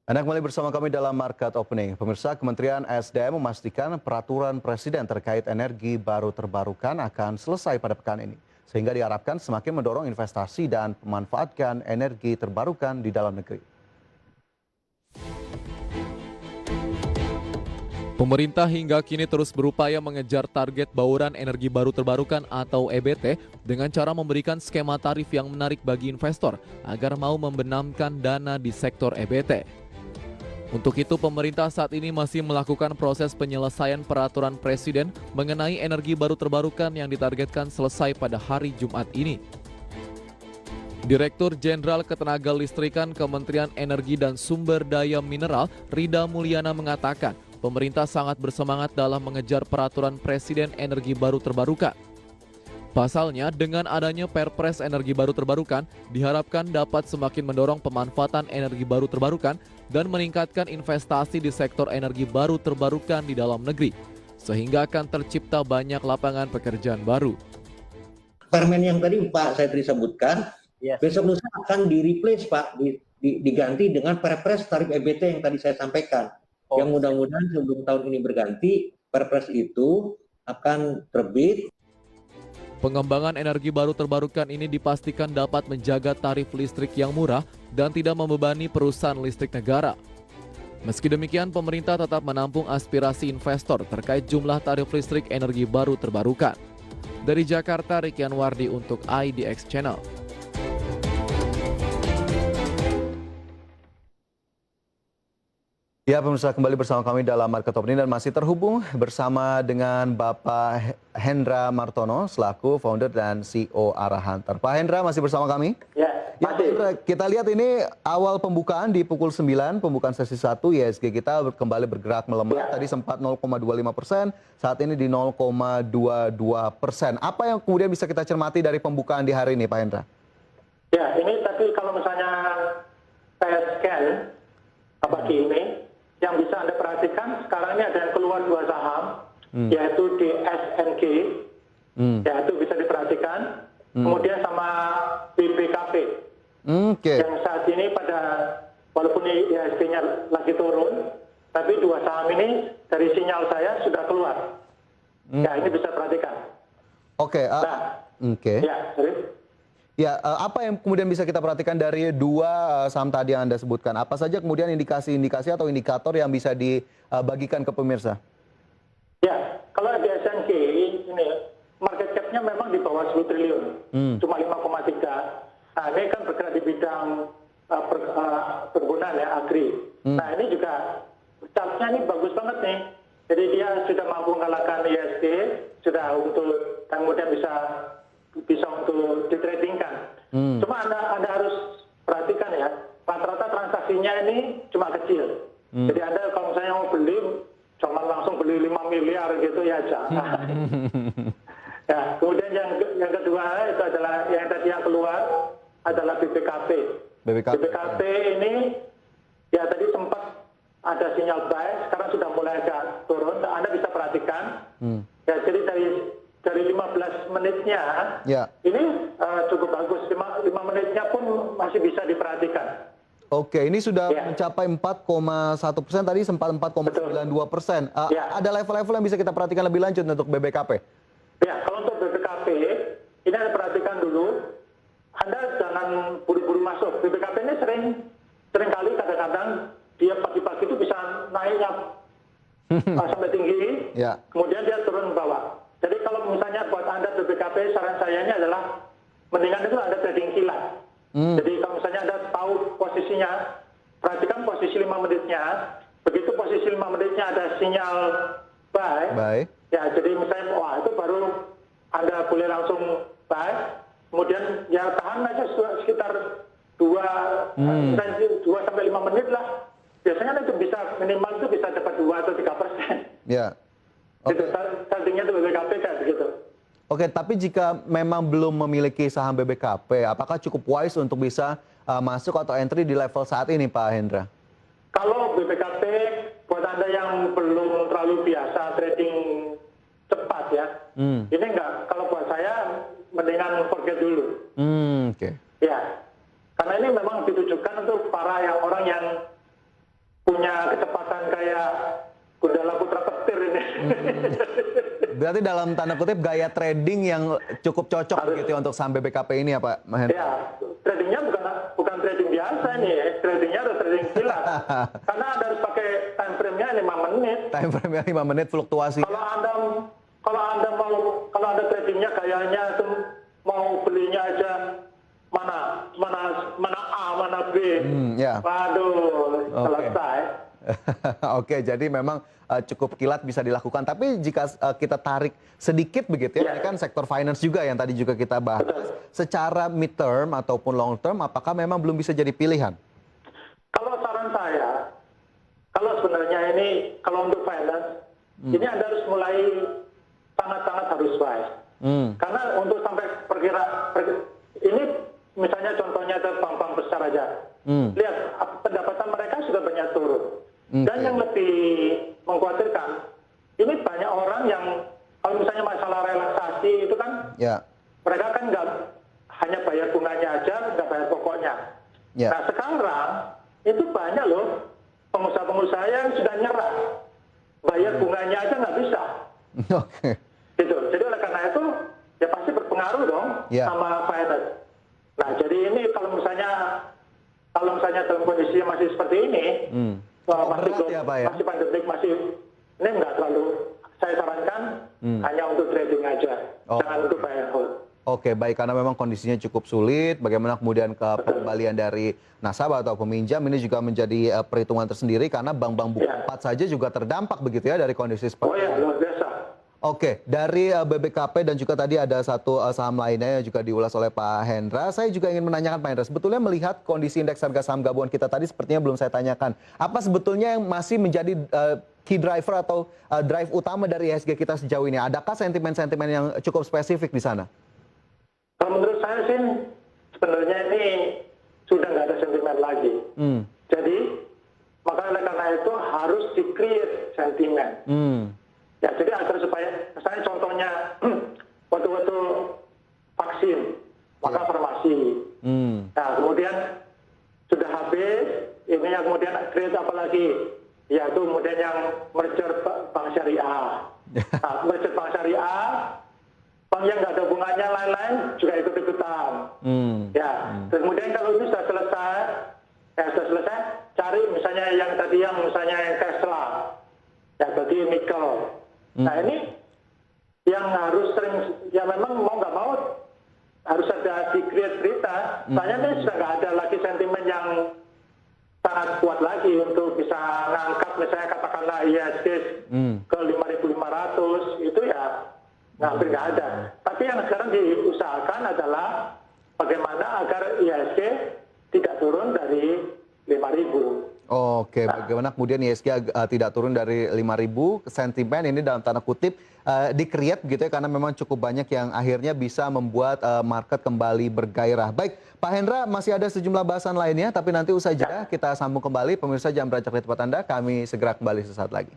Anda kembali bersama kami dalam Market Opening. Pemirsa, Kementerian SDM memastikan peraturan Presiden terkait energi baru terbarukan akan selesai pada pekan ini. Sehingga diharapkan semakin mendorong investasi dan memanfaatkan energi terbarukan di dalam negeri. Pemerintah hingga kini terus berupaya mengejar target bauran energi baru terbarukan atau EBT dengan cara memberikan skema tarif yang menarik bagi investor agar mau membenamkan dana di sektor EBT. Untuk itu, pemerintah saat ini masih melakukan proses penyelesaian peraturan Presiden mengenai energi baru terbarukan yang ditargetkan selesai pada hari Jumat ini. Direktur Jenderal Ketenagalistrikan Kementerian Energi dan Sumber Daya Mineral, Rida Mulyana mengatakan, pemerintah sangat bersemangat dalam mengejar peraturan Presiden energi baru terbarukan. Pasalnya, dengan adanya Perpres energi baru terbarukan, diharapkan dapat semakin mendorong pemanfaatan energi baru terbarukan dan meningkatkan investasi di sektor energi baru terbarukan di dalam negeri, sehingga akan tercipta banyak lapangan pekerjaan baru. Permen yang tadi Pak Saitri sebutkan, besok lusa akan di-replace Pak, diganti dengan Perpres tarif EBT yang tadi saya sampaikan. Yang mudah-mudahan sebelum tahun ini berganti, Perpres itu akan terbit. Pengembangan energi baru terbarukan ini dipastikan dapat menjaga tarif listrik yang murah dan tidak membebani perusahaan listrik negara. Meski demikian, pemerintah tetap menampung aspirasi investor terkait jumlah tarif listrik energi baru terbarukan. Dari Jakarta, Rikian Wardi untuk IDX Channel. Ya, pemirsa, kembali bersama kami dalam Market Opening dan masih terhubung bersama dengan Bapak Hendra Martono selaku founder dan CEO Ara Hunter. Pak Hendra masih bersama kami? Ya, Pak Hendra, kita lihat ini awal pembukaan di pukul 9, pembukaan sesi 1, IHSG kita kembali bergerak melemah. Tadi sempat 0,25%, saat ini di 0,22%. Apa yang kemudian bisa kita cermati dari pembukaan di hari ini, Pak Hendra? Ya, ini tapi kalau misalnya saya scan pagi ini, yang bisa Anda perhatikan sekarang ini ada yang keluar dua saham, yaitu di SNG, yaitu bisa diperhatikan, kemudian sama BBKP, yang saat ini walaupun IHSG-nya lagi turun, tapi dua saham ini dari sinyal saya sudah keluar. Ya, ini bisa perhatikan. Ya, sorry. Ya, apa yang kemudian bisa kita perhatikan dari dua saham tadi yang Anda sebutkan? Apa saja kemudian indikasi-indikasi atau indikator yang bisa dibagikan ke pemirsa? Ya, kalau di SNG ini market cap-nya memang di bawah 10 triliun, cuma 5,3. Nah, ini kan bergerak di bidang perkebunan ya, agri. Nah, ini juga chart-nya ini bagus banget nih. Jadi dia sudah mampu mengalahkan IHSG, sudah untuk kemudian bisa untuk ditradingkan. Cuma anda harus perhatikan ya, rata-rata transaksinya ini cuma kecil. Jadi Anda kalau misalnya mau beli, cuma langsung beli 5 miliar gitu ya jangan. Ya, kemudian yang kedua itu adalah yang tadi yang keluar adalah BBKP. BBKP ini ya tadi sempat ada sinyal buy, sekarang sudah mulai agak turun. Anda bisa perhatikan. Ya, jadi dari 15 menitnya ini cukup bagus, 5 menitnya pun masih bisa diperhatikan. Oke, ini sudah mencapai 4,1%, tadi sempat 4,92%. Ada level-level yang bisa kita perhatikan lebih lanjut untuk BBKP? Ya, kalau untuk BBKP, ini Anda perhatikan dulu, Anda jangan buru-buru masuk. BBKP ini sering kali kadang-kadang dia pagi-pagi itu bisa naiknya sampai tinggi, kemudian dia turun ke bawah. Jadi kalau misalnya buat Anda BBKP, saran saya ini adalah mendingan itu Anda trading kilat. Jadi kalau misalnya Anda tahu posisinya, perhatikan posisi 5 menitnya. Begitu posisi 5 menitnya ada sinyal buy. Ya, jadi misalnya wah itu baru Anda boleh langsung buy. Kemudian ya tahan aja sekitar 2 sampai 5 menit lah. Biasanya itu bisa minimal itu bisa dapat 2 atau 3%. Ya. Itu startingnya itu BBKP kayak begitu. Oke, tapi jika memang belum memiliki saham BBKP, apakah cukup wise untuk bisa masuk atau entry di level saat ini, Pak Hendra? Kalau BBKP, buat Anda yang belum terlalu biasa trading cepat ya, ini enggak. Kalau buat saya, mendingan forget dulu. Oke. Ya, karena ini memang ditujukan untuk para orang yang punya kecepatan kayak Gundala Putra Petir ini. Berarti dalam tanda kutip gaya trading yang cukup cocok gitu ya untuk saham BBKP ini ya Pak Mahendra? Ya, tradingnya bukan trading biasa nih, tradingnya ada trading kilat. Karena Anda harus pakai time frame-nya 5 menit. Time frame-nya 5 menit fluktuasi. Kalau Anda tradingnya kayaknya tuh mau belinya aja mana A, mana B. Ya. Waduh, selesai. Oke, jadi memang cukup kilat bisa dilakukan. Tapi jika kita tarik sedikit begitu ya, ini kan sektor finance juga yang tadi juga kita bahas. Secara mid term ataupun long term, apakah memang belum bisa jadi pilihan? Kalau saran saya, kalau sebenarnya ini kalau untuk finance, ini Anda harus mulai sangat-sangat harus wise. Karena untuk sampai ini misalnya contohnya ke bank-bank besar aja. Lihat pendapatan mereka sudah banyak turun. Dan yang lebih mengkhawatirkan, ini banyak orang yang kalau misalnya masalah relaksasi itu kan, mereka kan nggak hanya bayar bunganya aja, nggak bayar pokoknya. Nah sekarang itu banyak loh pengusaha-pengusaha yang sudah nyerah, bayar bunganya aja nggak bisa. Gitu. Jadi oleh karena itu ya pasti berpengaruh dong sama finance. Nah jadi ini kalau misalnya dalam kondisi yang masih seperti ini, masih pandemik, ini nggak terlalu, saya sarankan hanya untuk trading aja, jangan untuk buy and hold. Oke, baik, karena memang kondisinya cukup sulit, bagaimana kemudian pengembalian dari nasabah atau peminjam ini juga menjadi perhitungan tersendiri karena bank-bank buku 4 saja juga terdampak begitu ya dari kondisi seperti ini. Oh ya, luar biasa. Oke, dari BBKP dan juga tadi ada satu saham lainnya yang juga diulas oleh Pak Hendra. Saya juga ingin menanyakan Pak Hendra, sebetulnya melihat kondisi indeks harga saham gabungan kita tadi sepertinya belum saya tanyakan. Apa sebetulnya yang masih menjadi key driver atau drive utama dari IHSG kita sejauh ini? Adakah sentimen-sentimen yang cukup spesifik di sana? Kalau menurut saya sih sebenarnya ini sudah nggak ada sentimen lagi. Jadi maka oleh karena itu harus di-create sentimen. Ya, jadi agar supaya, misalnya contohnya waktu vaksin, maka farmasi. Nah, kemudian sudah habis, ini yang kemudian create apa lagi? Yaitu kemudian yang merger bank syariah. Nah, merger bank syariah, bank yang nggak ada hubungannya lain-lain juga ikut-ikutan. Ya, kemudian kalau ini sudah selesai, cari misalnya yang tadi misalnya yang Tesla, ya tadi nikel. Nah ini yang harus sering, ya memang mau nggak mau harus ada di-create berita. Soalnya ini sudah nggak ada lagi sentimen yang sangat kuat lagi untuk bisa ngangkat misalnya katakanlah IHSG ke 5.500 itu ya hampir nggak ada. Tapi yang sekarang diusahakan adalah bagaimana agar IHSG tidak turun dari 5.000. Oke, bagaimana kemudian IHSG tidak turun dari 5.000, sentimen ini dalam tanda kutip di-create gitu ya, karena memang cukup banyak yang akhirnya bisa membuat market kembali bergairah. Baik, Pak Hendra, masih ada sejumlah bahasan lainnya, tapi nanti usai jeda kita sambung kembali. Pemirsa, jangan beranjak dari tempat Anda, kami segera kembali sesaat lagi.